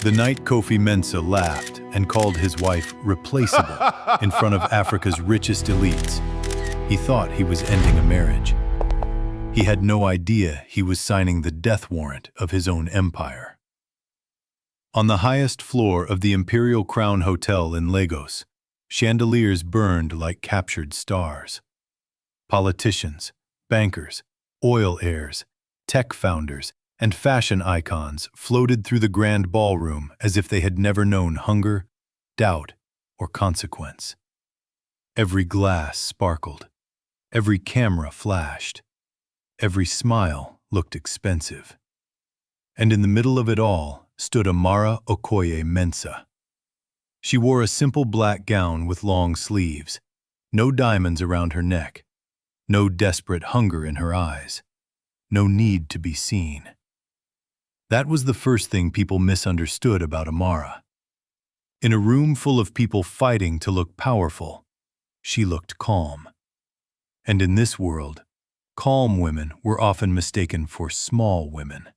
The night Kofi Mensah laughed and called his wife Replaceable in front of Africa's richest elites, he thought he was ending a marriage. He had no idea he was signing the death warrant of his own empire. On the highest floor of the Imperial Crown Hotel in Lagos, chandeliers burned like captured stars. Politicians, bankers, oil heirs, tech founders, and fashion icons floated through the grand ballroom as if they had never known hunger, doubt, or consequence. Every glass sparkled. Every camera flashed. Every smile looked expensive. And in the middle of it all stood Amara Okoye Mensah. She wore a simple black gown with long sleeves, no diamonds around her neck, no desperate hunger in her eyes, no need to be seen. That was the first thing people misunderstood about Amara. In a room full of people fighting to look powerful, she looked calm. And in this world, calm women were often mistaken for small women.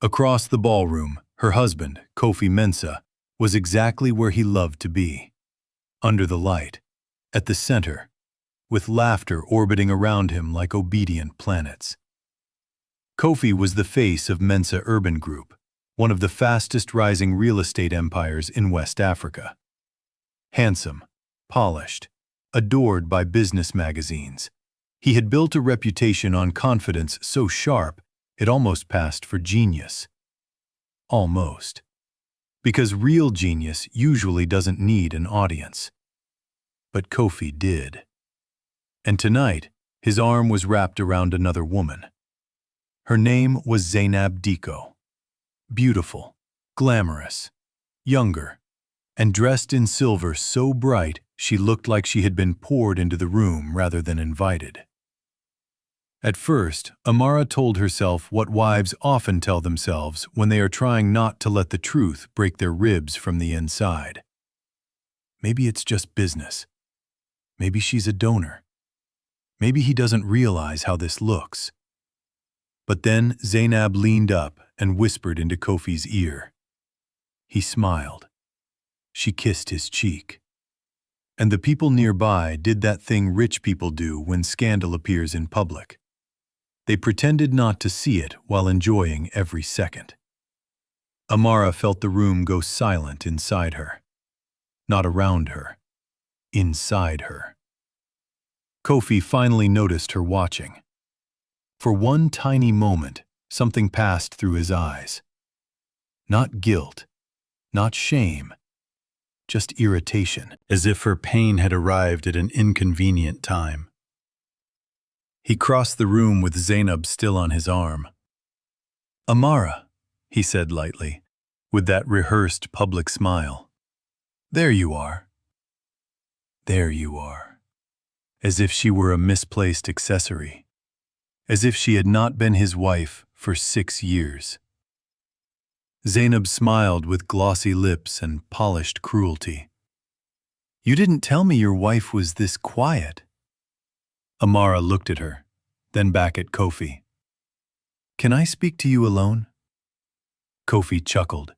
Across the ballroom, her husband, Kofi Mensah, was exactly where he loved to be. Under the light, at the center, with laughter orbiting around him like obedient planets. Kofi was the face of Mensah Urban Group, one of the fastest-rising real estate empires in West Africa. Handsome, polished, adored by business magazines, he had built a reputation on confidence so sharp it almost passed for genius. Almost. Because real genius usually doesn't need an audience. But Kofi did. And tonight, his arm was wrapped around another woman. Her name was Zainab Diko. Beautiful, glamorous, younger, and dressed in silver so bright she looked like she had been poured into the room rather than invited. At first, Amara told herself what wives often tell themselves when they are trying not to let the truth break their ribs from the inside. Maybe it's just business. Maybe she's a donor. Maybe he doesn't realize how this looks. But then Zainab leaned up and whispered into Kofi's ear. He smiled. She kissed his cheek. And the people nearby did that thing rich people do when scandal appears in public. They pretended not to see it while enjoying every second. Amara felt the room go silent inside her. Not around her. Inside her. Kofi finally noticed her watching. For one tiny moment, something passed through his eyes. Not guilt, not shame, just irritation, as if her pain had arrived at an inconvenient time. He crossed the room with Zainab still on his arm. "Amara," he said lightly, with that rehearsed public smile. "There you are. There you are." As if she were a misplaced accessory. As if she had not been his wife for 6 years. Zainab smiled with glossy lips and polished cruelty. "You didn't tell me your wife was this quiet." Amara looked at her, then back at Kofi. "Can I speak to you alone?" Kofi chuckled.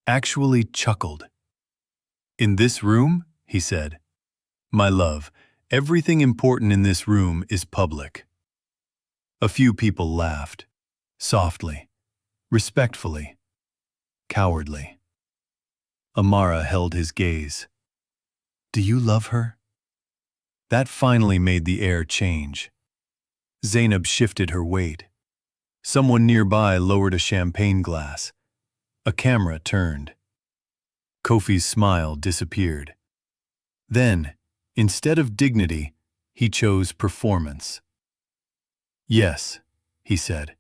Actually chuckled. "In this room?" he said. "My love, everything important in this room is public." A few people laughed, softly, respectfully, cowardly. Amara held his gaze. "Do you love her?" That finally made the air change. Zainab shifted her weight. Someone nearby lowered a champagne glass. A camera turned. Kofi's smile disappeared. Then, instead of dignity, he chose performance. "Yes," he said.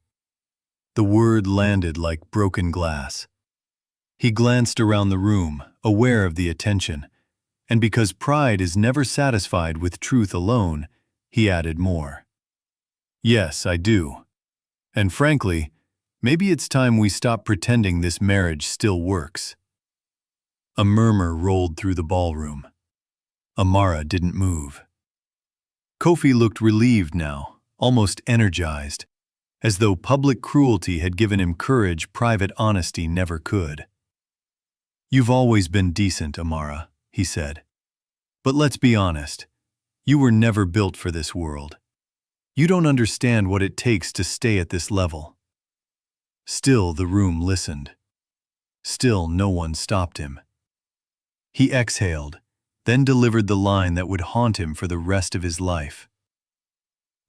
The word landed like broken glass. He glanced around the room, aware of the attention, and because pride is never satisfied with truth alone, he added more. "Yes, I do. And frankly, maybe it's time we stop pretending this marriage still works." A murmur rolled through the ballroom. Amara didn't move. Kofi looked relieved now. Almost energized, as though public cruelty had given him courage private honesty never could. "You've always been decent, Amara," he said. "But let's be honest, you were never built for this world. You don't understand what it takes to stay at this level." Still the room listened. Still no one stopped him. He exhaled, then delivered the line that would haunt him for the rest of his life.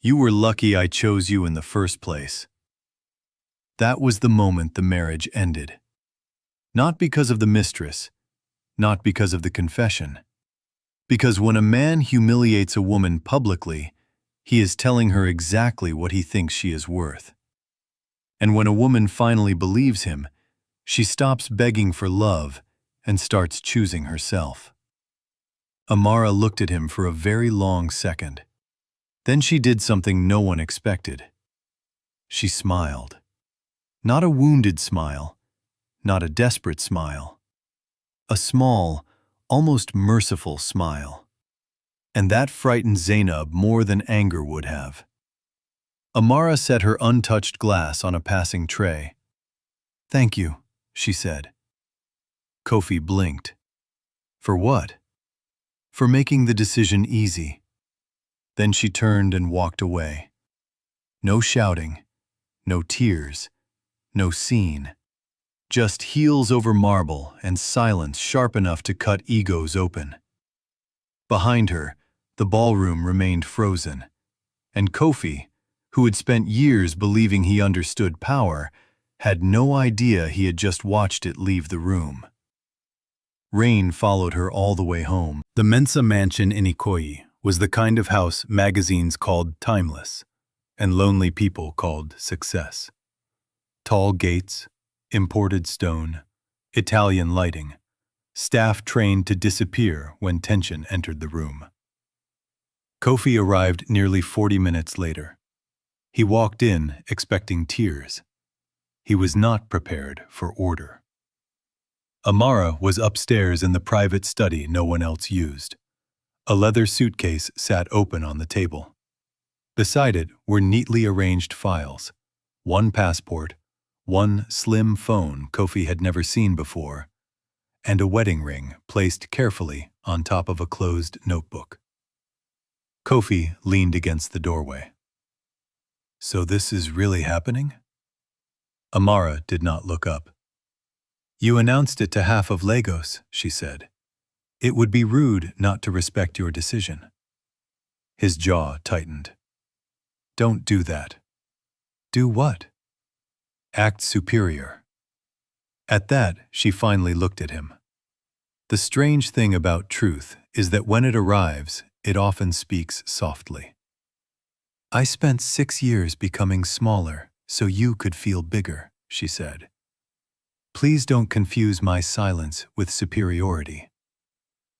"You were lucky I chose you in the first place." That was the moment the marriage ended. Not because of the mistress, not because of the confession. Because when a man humiliates a woman publicly, he is telling her exactly what he thinks she is worth. And when a woman finally believes him, she stops begging for love and starts choosing herself. Amara looked at him for a very long second. Then she did something no one expected. She smiled. Not a wounded smile, not a desperate smile. A small, almost merciful smile. And that frightened Zainab more than anger would have. Amara set her untouched glass on a passing tray. "Thank you," she said. Kofi blinked. For what? For making the decision easy. Then she turned and walked away. No shouting, no tears, no scene. Just heels over marble and silence sharp enough to cut egos open. Behind her, the ballroom remained frozen, and Kofi, who had spent years believing he understood power, had no idea he had just watched it leave the room. Rain followed her all the way home. The Mensah mansion in Ikoyi was the kind of house magazines called timeless, and lonely people called success. Tall gates, imported stone, Italian lighting, staff trained to disappear when tension entered the room. Kofi arrived nearly 40 minutes later. He walked in expecting tears. He was not prepared for order. Amara was upstairs in the private study no one else used. A leather suitcase sat open on the table. Beside it were neatly arranged files, one passport, one slim phone Kofi had never seen before, and a wedding ring placed carefully on top of a closed notebook. Kofi leaned against the doorway. "So this is really happening?" Amara did not look up. "You announced it to half of Lagos," she said. "It would be rude not to respect your decision." His jaw tightened. "Don't do that." "Do what?" "Act superior." At that, she finally looked at him. The strange thing about truth is that when it arrives, it often speaks softly. "I spent 6 years becoming smaller so you could feel bigger," she said. "Please don't confuse my silence with superiority.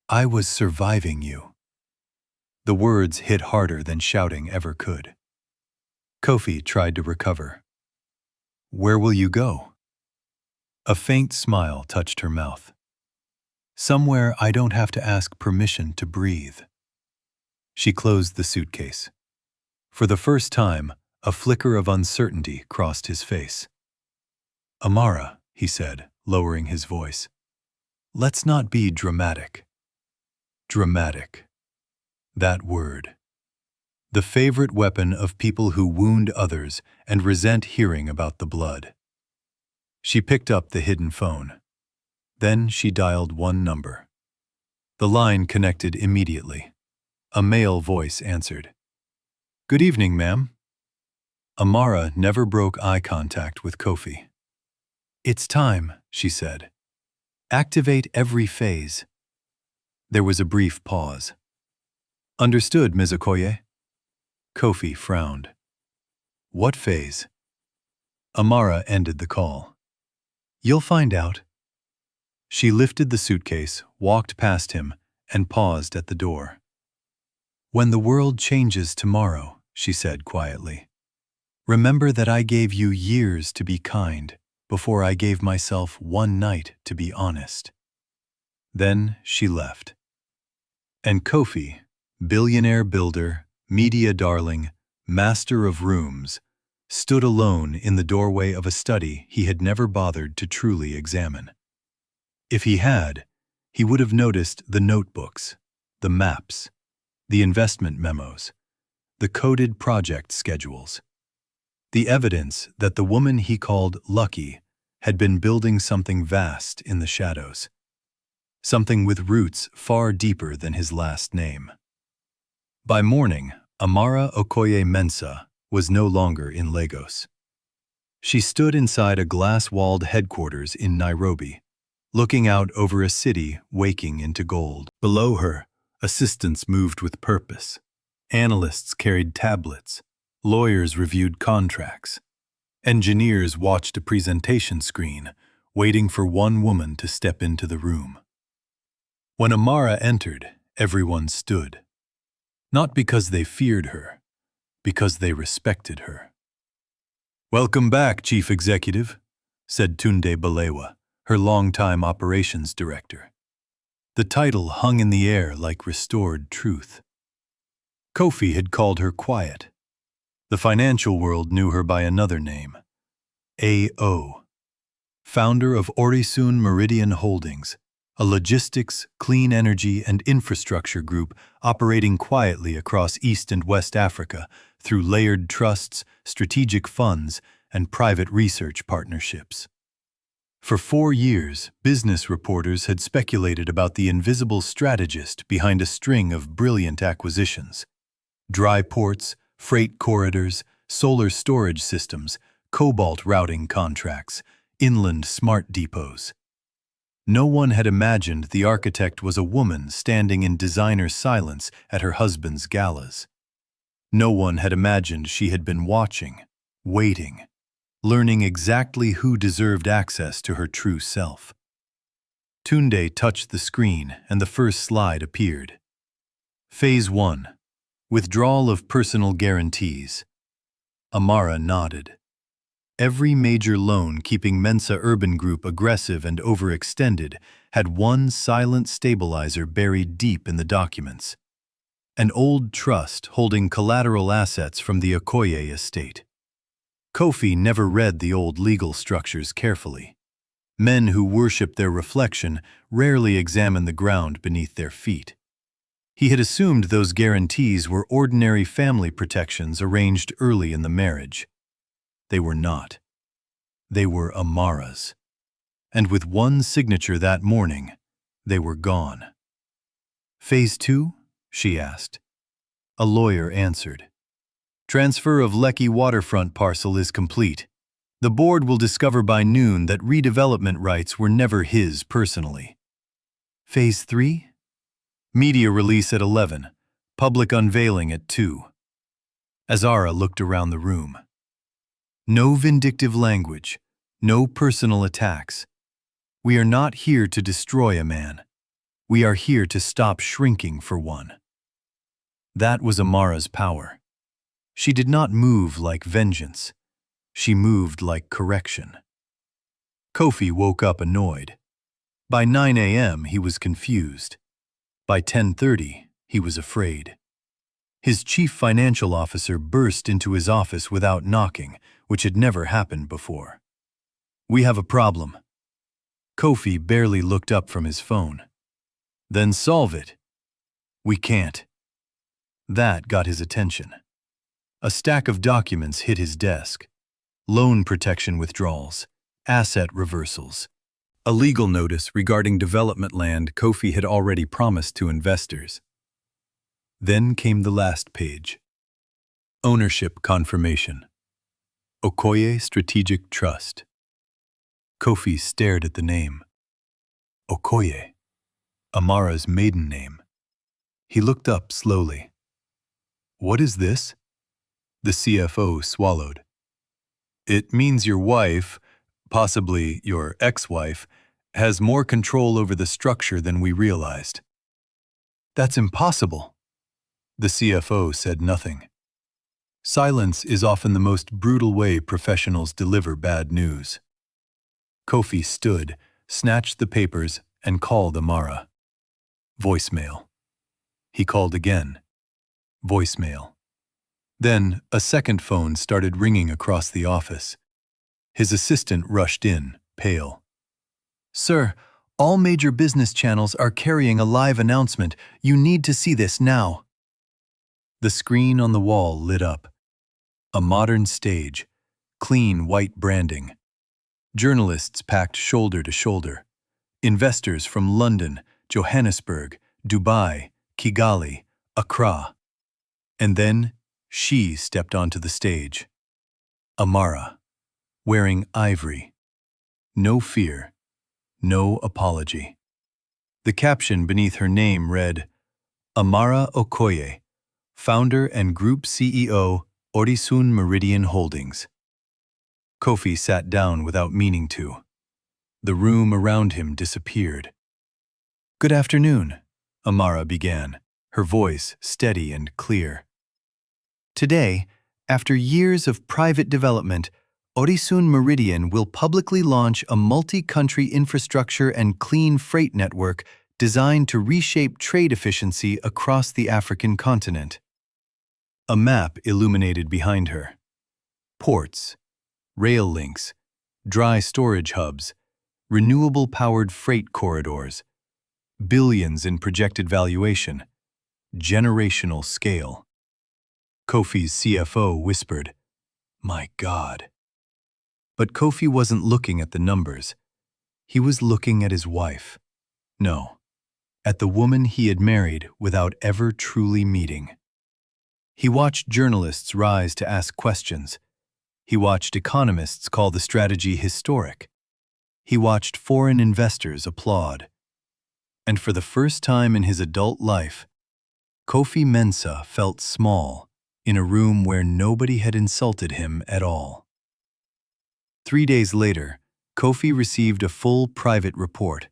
I was surviving you." The words hit harder than shouting ever could. Kofi tried to recover. "Where will you go?" A faint smile touched her mouth. "Somewhere I don't have to ask permission to breathe." She closed the suitcase. For the first time, a flicker of uncertainty crossed his face. "Amara," he said, lowering his voice, "let's not be dramatic." Dramatic. That word. The favorite weapon of people who wound others and resent hearing about the blood. She picked up the hidden phone. Then she dialed one number. The line connected immediately. A male voice answered. "Good evening, ma'am." Amara never broke eye contact with Kofi. "It's time," she said. "Activate every phase." There was a brief pause. "Understood, Ms. Okoye." Kofi frowned. "What phase?" Amara ended the call. "You'll find out." She lifted the suitcase, walked past him, and paused at the door. "When the world changes tomorrow," she said quietly, "remember that I gave you years to be kind before I gave myself one night to be honest." Then she left. And Kofi, billionaire builder, media darling, master of rooms, stood alone in the doorway of a study he had never bothered to truly examine. If he had, he would have noticed the notebooks, the maps, the investment memos, the coded project schedules, the evidence that the woman he called Lucky had been building something vast in the shadows, something with roots far deeper than his last name. By morning, Amara Okoye Mensah was no longer in Lagos. She stood inside a glass-walled headquarters in Nairobi, looking out over a city waking into gold. Below her, assistants moved with purpose. Analysts carried tablets. Lawyers reviewed contracts. Engineers watched a presentation screen, waiting for one woman to step into the room. When Amara entered, everyone stood. Not because they feared her, because they respected her. "Welcome back, Chief Executive," said Tunde Balewa, her longtime operations director. The title hung in the air like restored truth. Kofi had called her quiet. The financial world knew her by another name, A.O., founder of Orisun Meridian Holdings, a logistics, clean energy, and infrastructure group operating quietly across East and West Africa through layered trusts, strategic funds, and private research partnerships. For 4 years, business reporters had speculated about the invisible strategist behind a string of brilliant acquisitions: dry ports, freight corridors, solar storage systems, cobalt routing contracts, inland smart depots. No one had imagined the architect was a woman standing in designer silence at her husband's galas. No one had imagined she had been watching, waiting, learning exactly who deserved access to her true self. Tunde touched the screen and the first slide appeared. Phase 1. Withdrawal of personal guarantees. Amara nodded. Every major loan keeping Mensah Urban Group aggressive and overextended had one silent stabilizer buried deep in the documents. An old trust holding collateral assets from the Okoye estate. Kofi never read the old legal structures carefully. Men who worship their reflection rarely examine the ground beneath their feet. He had assumed those guarantees were ordinary family protections arranged early in the marriage. They were not. They were Amara's. And with one signature that morning, they were gone. "Phase 2?" she asked. A lawyer answered. "Transfer of Lekki waterfront parcel is complete. The board will discover by noon that redevelopment rights were never his personally." "Phase 3? Media release at 11, public unveiling at 2. Azara looked around the room. "No vindictive language, no personal attacks. We are not here to destroy a man. We are here to stop shrinking for one." That was Amara's power. She did not move like vengeance. She moved like correction. Kofi woke up annoyed. By 9 a.m. he was confused. By 10:30 he was afraid. His chief financial officer burst into his office without knocking, which had never happened before. "We have a problem." Kofi barely looked up from his phone. "Then solve it." "We can't." That got his attention. A stack of documents hit his desk. Loan protection withdrawals, asset reversals, a legal notice regarding development land Kofi had already promised to investors. Then came the last page. Ownership confirmation. Okoye Strategic Trust. Kofi stared at the name. Okoye, Amara's maiden name. He looked up slowly. "What is this?" The CFO swallowed. "It means your wife, possibly your ex-wife, has more control over the structure than we realized." "That's impossible." The CFO said nothing. Silence is often the most brutal way professionals deliver bad news. Kofi stood, snatched the papers, and called Amara. Voicemail. He called again. Voicemail. Then a second phone started ringing across the office. His assistant rushed in, pale. "Sir, All major business channels are carrying a live announcement. You need to see this now. The screen on the wall lit up. A modern stage, clean white branding. Journalists packed shoulder to shoulder. Investors from London, Johannesburg, Dubai, Kigali, Accra. And then she stepped onto the stage. Amara, wearing ivory. No fear, no apology. The caption beneath her name read, Amara Okoye, founder and group CEO, Orisun Meridian Holdings. Kofi sat down without meaning to. The room around him disappeared. Good afternoon, Amara began, her voice steady and clear. Today, after years of private development, Orisun Meridian will publicly launch a multi-country infrastructure and clean freight network designed to reshape trade efficiency across the African continent. A map illuminated behind her. Ports, rail links, dry storage hubs, renewable-powered freight corridors, billions in projected valuation, generational scale. Kofi's CFO whispered, "My God." But Kofi wasn't looking at the numbers. He was looking at his wife. No, at the woman he had married without ever truly meeting. He watched journalists rise to ask questions. He watched economists call the strategy historic. He watched foreign investors applaud. And for the first time in his adult life, Kofi Mensah felt small in a room where nobody had insulted him at all. 3 days later, Kofi received a full private report.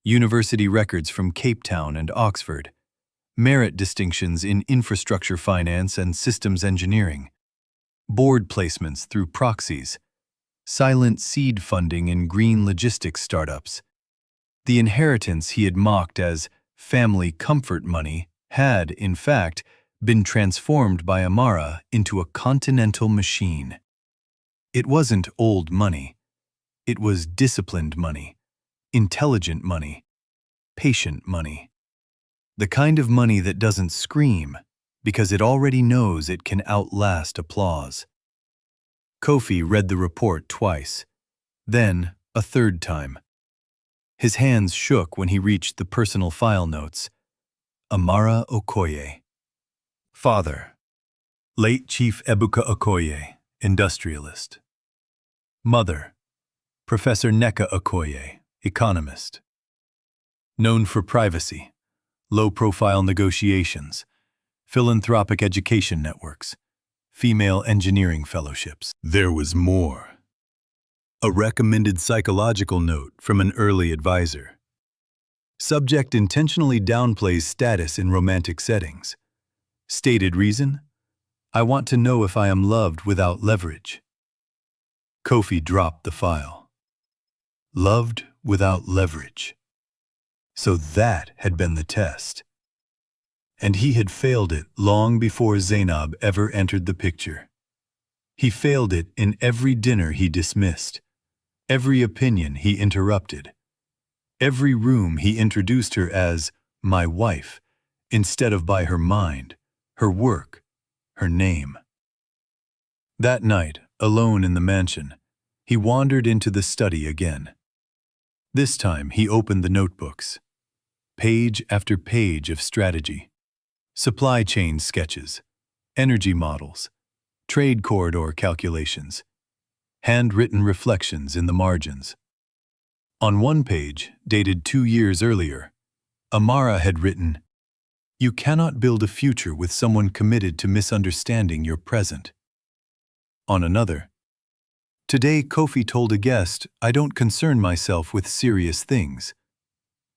University records from Cape Town and Oxford, merit distinctions in infrastructure finance and systems engineering, board placements through proxies, silent seed funding in green logistics startups. The inheritance he had mocked as family comfort money had, in fact, been transformed by Amara into a continental machine. It wasn't old money. It was disciplined money, intelligent money, patient money. The kind of money that doesn't scream because it already knows it can outlast applause. Kofi read the report twice, then a third time. His hands shook when he reached the personal file notes. Amara Okoye. Father, late Chief Ebuka Okoye, industrialist. Mother, Professor Nneka Okoye, economist. Known for privacy, low-profile negotiations, philanthropic education networks, female engineering fellowships. There was more. A recommended psychological note from an early advisor. Subject intentionally downplays status in romantic settings. Stated reason? I want to know if I am loved without leverage. Kofi dropped the file. Loved without leverage. So that had been the test. And he had failed it long before Zainab ever entered the picture. He failed it in every dinner he dismissed, every opinion he interrupted, every room he introduced her as my wife, instead of by her mind, her work, her name. That night, alone in the mansion, he wandered into the study again. This time he opened the notebooks. Page after page of strategy. Supply chain sketches, energy models, trade corridor calculations, handwritten reflections in the margins. On one page, dated 2 years earlier, Amara had written, "You cannot build a future with someone committed to misunderstanding your present." On another, "Today Kofi told a guest, I don't concern myself with serious things."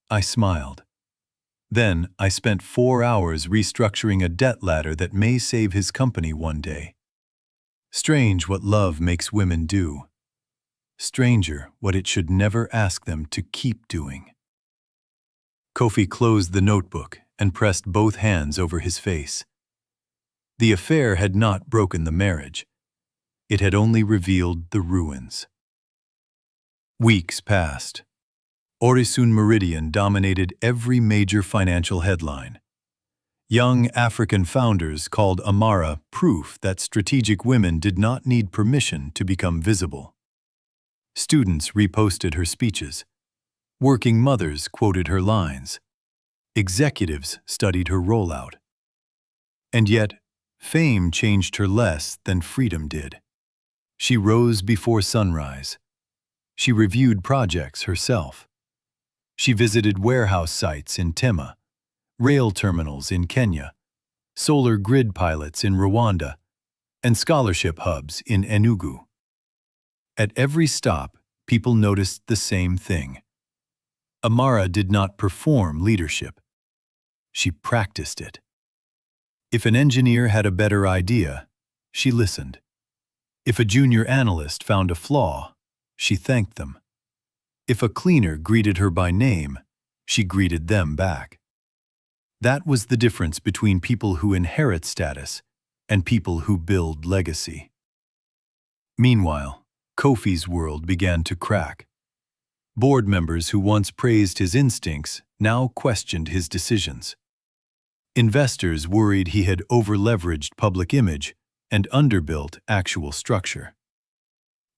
I smiled. Then I spent 4 hours restructuring a debt ladder that may save his company one day. Strange what love makes women do. Stranger what it should never ask them to keep doing. Kofi closed the notebook and pressed both hands over his face. The affair had not broken the marriage. It had only revealed the ruins. Weeks passed. Orisun Meridian dominated every major financial headline. Young African founders called Amara proof that strategic women did not need permission to become visible. Students reposted her speeches. Working mothers quoted her lines. Executives studied her rollout. And yet, fame changed her less than freedom did. She rose before sunrise. She reviewed projects herself. She visited warehouse sites in Tema, rail terminals in Kenya, solar grid pilots in Rwanda, and scholarship hubs in Enugu. At every stop, people noticed the same thing. Amara did not perform leadership. She practiced it. If an engineer had a better idea, she listened. If a junior analyst found a flaw, she thanked them. If a cleaner greeted her by name, she greeted them back. That was the difference between people who inherit status and people who build legacy. Meanwhile, Kofi's world began to crack. Board members who once praised his instincts now questioned his decisions. Investors worried he had over-leveraged public image and underbuilt actual structure.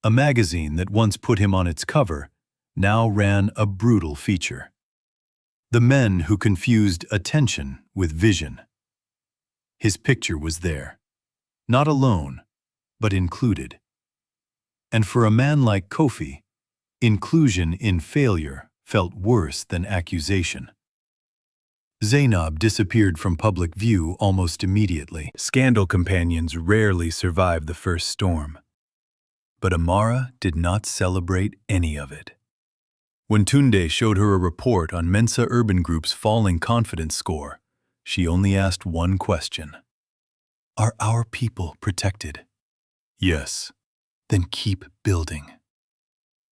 A magazine that once put him on its cover now ran a brutal feature. The men who confused attention with vision. His picture was there, not alone, but included. And for a man like Kofi, inclusion in failure felt worse than accusation. Zainab disappeared from public view almost immediately. Scandal companions rarely survive the first storm. But Amara did not celebrate any of it. When Tunde showed her a report on Mensah Urban Group's falling confidence score, she only asked one question. Are our people protected? Yes. Then keep building.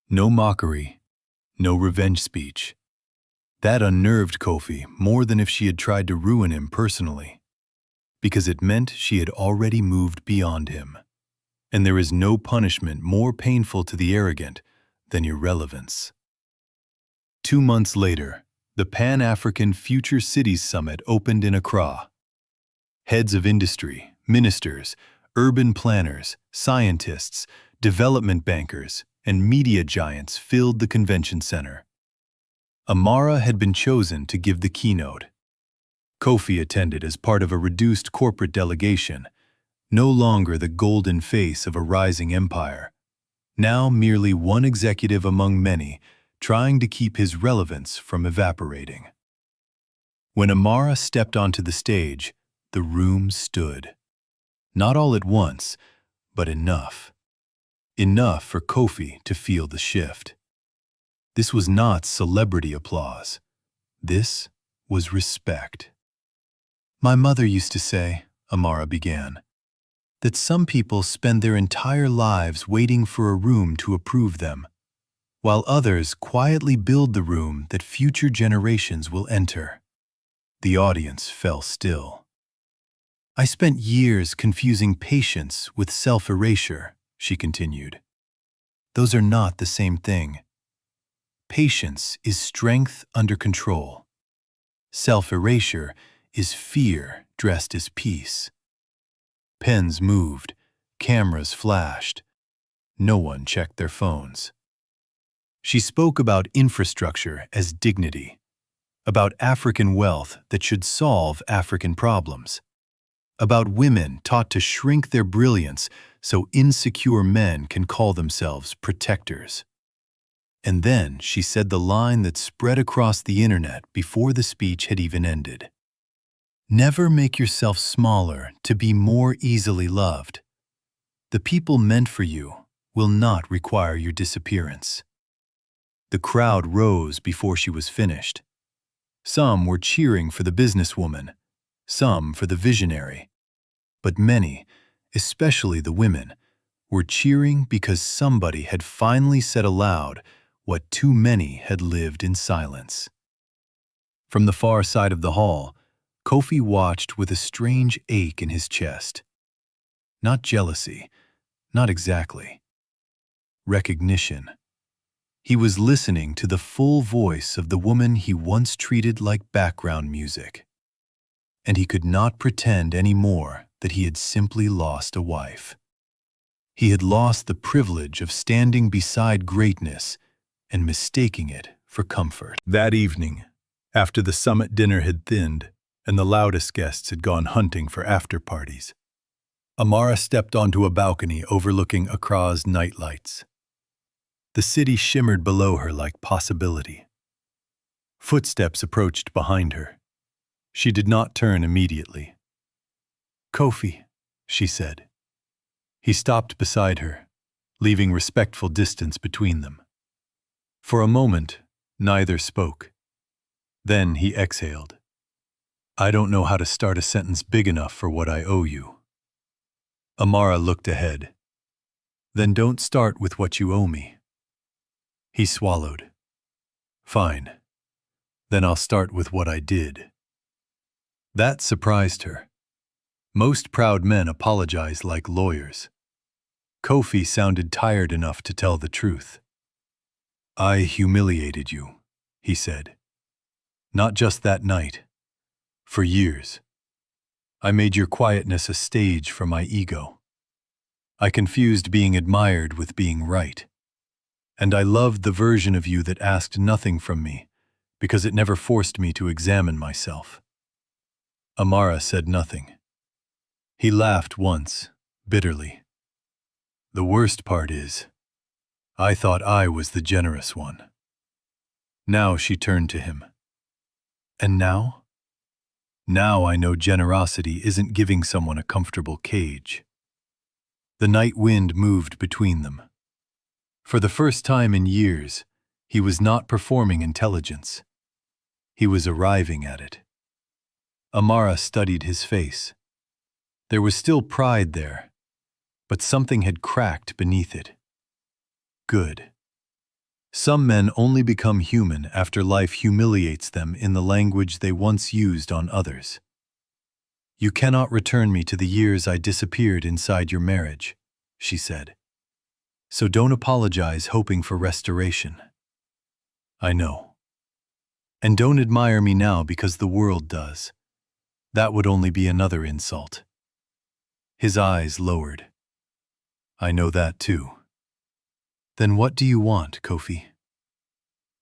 No mockery, no revenge speech. That unnerved Kofi more than if she had tried to ruin him personally, because it meant she had already moved beyond him. And there is no punishment more painful to the arrogant than irrelevance. 2 months later, the Pan-African Future Cities Summit opened in Accra. Heads of industry, ministers, urban planners, scientists, development bankers, and media giants filled the convention center. Amara had been chosen to give the keynote. Kofi attended as part of a reduced corporate delegation, no longer the golden face of a rising empire, now merely one executive among many, trying to keep his relevance from evaporating. When Amara stepped onto the stage, the room stood. Not all at once, but enough. Enough for Kofi to feel the shift. This was not celebrity applause. This was respect. My mother used to say, Amara began, that some people spend their entire lives waiting for a room to approve them, while others quietly build the room that future generations will enter. The audience fell still. I spent years confusing patience with self-erasure, she continued. Those are not the same thing. Patience is strength under control. Self-erasure is fear dressed as peace. Pens moved, cameras flashed. No one checked their phones. She spoke about infrastructure as dignity, about African wealth that should solve African problems, about women taught to shrink their brilliance so insecure men can call themselves protectors. And then she said the line that spread across the internet before the speech had even ended. Never make yourself smaller to be more easily loved. The people meant for you will not require your disappearance. The crowd rose before she was finished. Some were cheering for the businesswoman, some for the visionary. But many, especially the women, were cheering because somebody had finally said aloud what too many had lived in silence. From the far side of the hall, Kofi watched with a strange ache in his chest. Not jealousy, not exactly. Recognition. He was listening to the full voice of the woman he once treated like background music. And he could not pretend anymore that he had simply lost a wife. He had lost the privilege of standing beside greatness and mistaking it for comfort. That evening, after the summit dinner had thinned and the loudest guests had gone hunting for after-parties, Amara stepped onto a balcony overlooking Accra's nightlights. The city shimmered below her like possibility. Footsteps approached behind her. She did not turn immediately. "Kofi," she said. He stopped beside her, leaving respectful distance between them. For a moment, neither spoke. Then he exhaled. "I don't know how to start a sentence big enough for what I owe you." Amara looked ahead. "Then don't start with what you owe me." He swallowed. "Fine. Then I'll start with what I did." That surprised her. Most proud men apologize like lawyers. Kofi sounded tired enough to tell the truth. "I humiliated you," he said. "Not just that night. For years. I made your quietness a stage for my ego. I confused being admired with being right. And I loved the version of you that asked nothing from me, because it never forced me to examine myself." Amara said nothing. He laughed once, bitterly. "The worst part is, I thought I was the generous one." Now she turned to him. "And now?" "Now I know generosity isn't giving someone a comfortable cage." The night wind moved between them. For the first time in years, he was not performing intelligence. He was arriving at it. Amara studied his face. There was still pride there, but something had cracked beneath it. Good. Some men only become human after life humiliates them in the language they once used on others. "You cannot return me to the years I disappeared inside your marriage," she said. "So don't apologize hoping for restoration." "I know. And don't admire me now because the world does. That would only be another insult." His eyes lowered. "I know that too." "Then what do you want, Kofi?"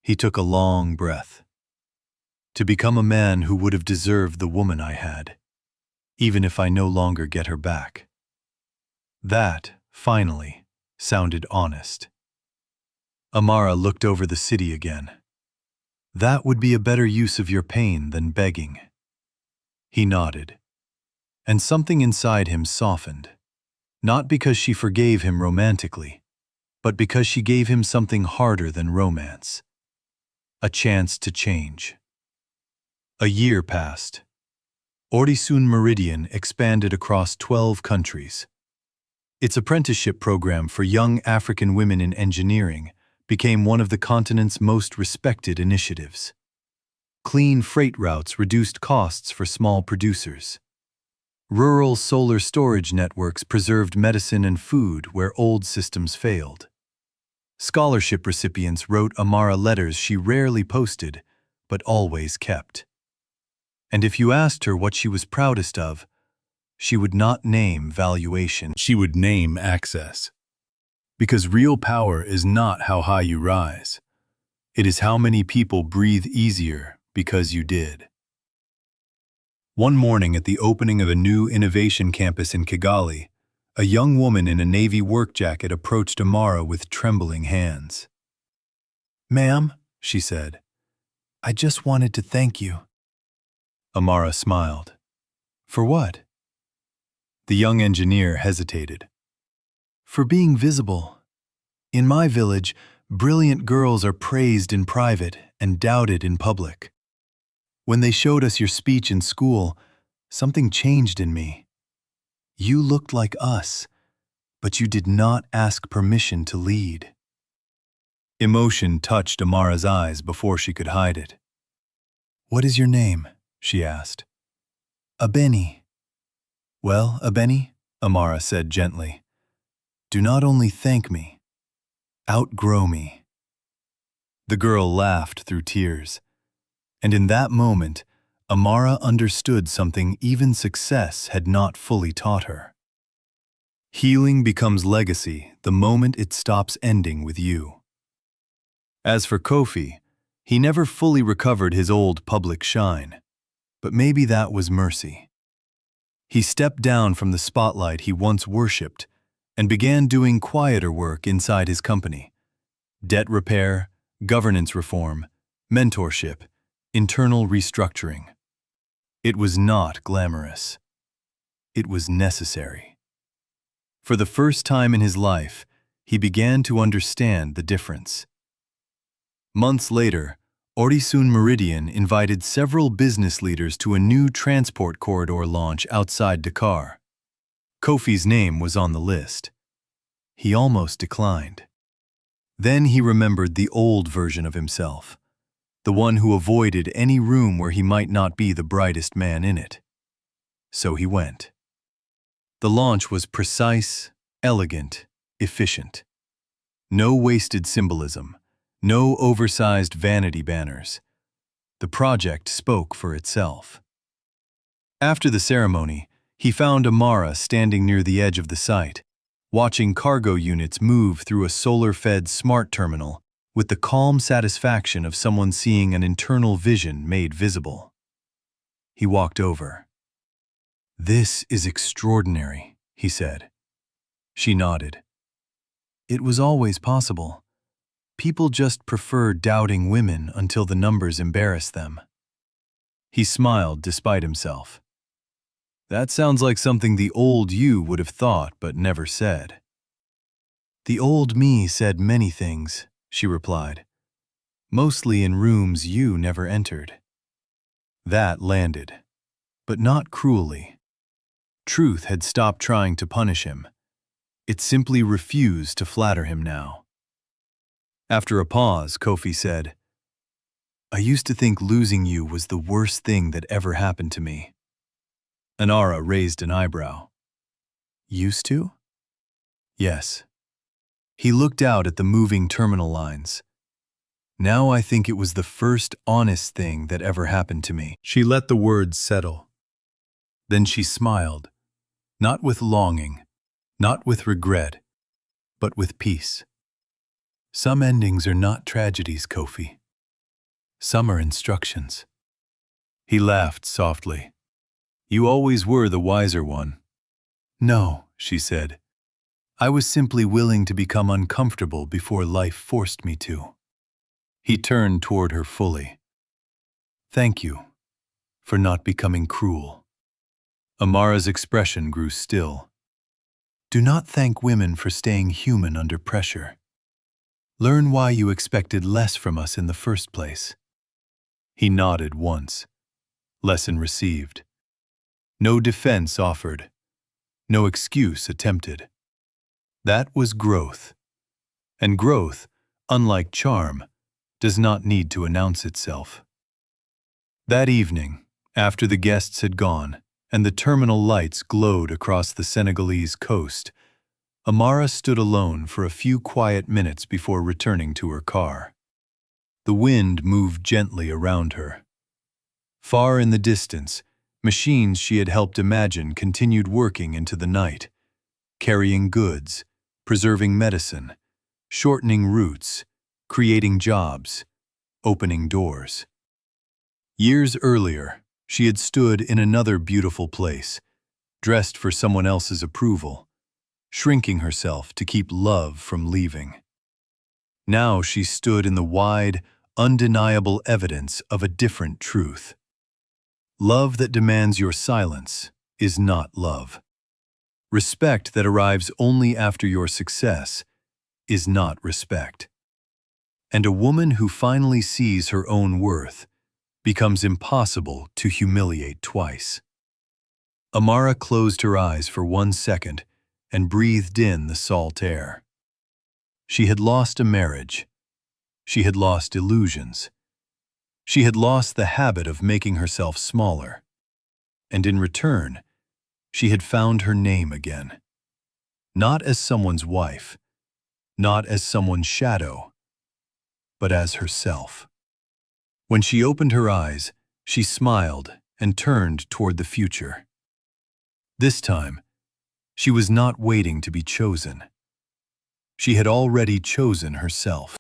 He took a long breath. "To become a man who would have deserved the woman I had, even if I no longer get her back." That, finally, sounded honest. Amara looked over the city again. "That would be a better use of your pain than begging." He nodded. And something inside him softened, not because she forgave him romantically, but because she gave him something harder than romance. A chance to change. A year passed. Horizon Meridian expanded across 12 countries. Its apprenticeship program for young African women in engineering became one of the continent's most respected initiatives. Clean freight routes reduced costs for small producers. Rural solar storage networks preserved medicine and food where old systems failed. Scholarship recipients wrote Amara letters she rarely posted, but always kept. And if you asked her what she was proudest of, she would not name valuation. She would name access. Because real power is not how high you rise. It is how many people breathe easier because you did. One morning at the opening of a new innovation campus in Kigali, a young woman in a navy work jacket approached Amara with trembling hands. "Ma'am," she said, "I just wanted to thank you." Amara smiled. "For what?" The young engineer hesitated. "For being visible. In my village, brilliant girls are praised in private and doubted in public. When they showed us your speech in school, something changed in me. You looked like us, but you did not ask permission to lead." Emotion touched Amara's eyes before she could hide it. "What is your name?" she asked. "Abeni." "Well, Abeni," Amara said gently, "do not only thank me, outgrow me. The girl laughed through tears. And in that moment, Amara understood something even success had not fully taught her. Healing becomes legacy the moment it stops ending with you. As for Kofi, he never fully recovered his old public shine. But maybe that was mercy. He stepped down from the spotlight he once worshipped and began doing quieter work inside his company. Debt repair, governance reform, mentorship, internal restructuring. It was not glamorous. It was necessary. For the first time in his life, he began to understand the difference. Months later, Orisun Meridian invited several business leaders to a new transport corridor launch outside Dakar. Kofi's name was on the list. He almost declined. Then he remembered the old version of himself, the one who avoided any room where he might not be the brightest man in it. So he went. The launch was precise, elegant, efficient. No wasted symbolism, no oversized vanity banners. The project spoke for itself. After the ceremony, he found Amara standing near the edge of the site, watching cargo units move through a solar-fed smart terminal with the calm satisfaction of someone seeing an internal vision made visible. He walked over. "This is extraordinary," he said. She nodded. It was always possible. People just prefer doubting women until the numbers embarrass them. He smiled despite himself. That sounds like something the old you would have thought but never said. The old me said many things, she replied. Mostly in rooms you never entered. That landed, but not cruelly. Truth had stopped trying to punish him. It simply refused to flatter him now. After a pause, Kofi said, "I used to think losing you was the worst thing that ever happened to me." Amara raised an eyebrow. "Used to?" "Yes." He looked out at the moving terminal lines. "Now I think it was the first honest thing that ever happened to me." She let the words settle. Then she smiled, not with longing, not with regret, but with peace. Some endings are not tragedies, Kofi. Some are instructions. He laughed softly. You always were the wiser one. No, she said. I was simply willing to become uncomfortable before life forced me to. He turned toward her fully. Thank you for not becoming cruel. Amara's expression grew still. Do not thank women for staying human under pressure. Learn why you expected less from us in the first place. He nodded once. Lesson received. No defense offered. No excuse attempted. That was growth. And growth, unlike charm, does not need to announce itself. That evening, after the guests had gone and the terminal lights glowed across the Senegalese coast, Amara stood alone for a few quiet minutes before returning to her car. The wind moved gently around her. Far in the distance, machines she had helped imagine continued working into the night, carrying goods, preserving medicine, shortening routes, creating jobs, opening doors. Years earlier, she had stood in another beautiful place, dressed for someone else's approval, shrinking herself to keep love from leaving. Now she stood in the wide, undeniable evidence of a different truth. Love that demands your silence is not love. Respect that arrives only after your success is not respect. And a woman who finally sees her own worth becomes impossible to humiliate twice. Amara closed her eyes for 1 second and breathed in the salt air. She had lost a marriage. She had lost illusions. She had lost the habit of making herself smaller. And in return, she had found her name again. Not as someone's wife, not as someone's shadow, but as herself. When she opened her eyes, she smiled and turned toward the future. This time, she was not waiting to be chosen. She had already chosen herself.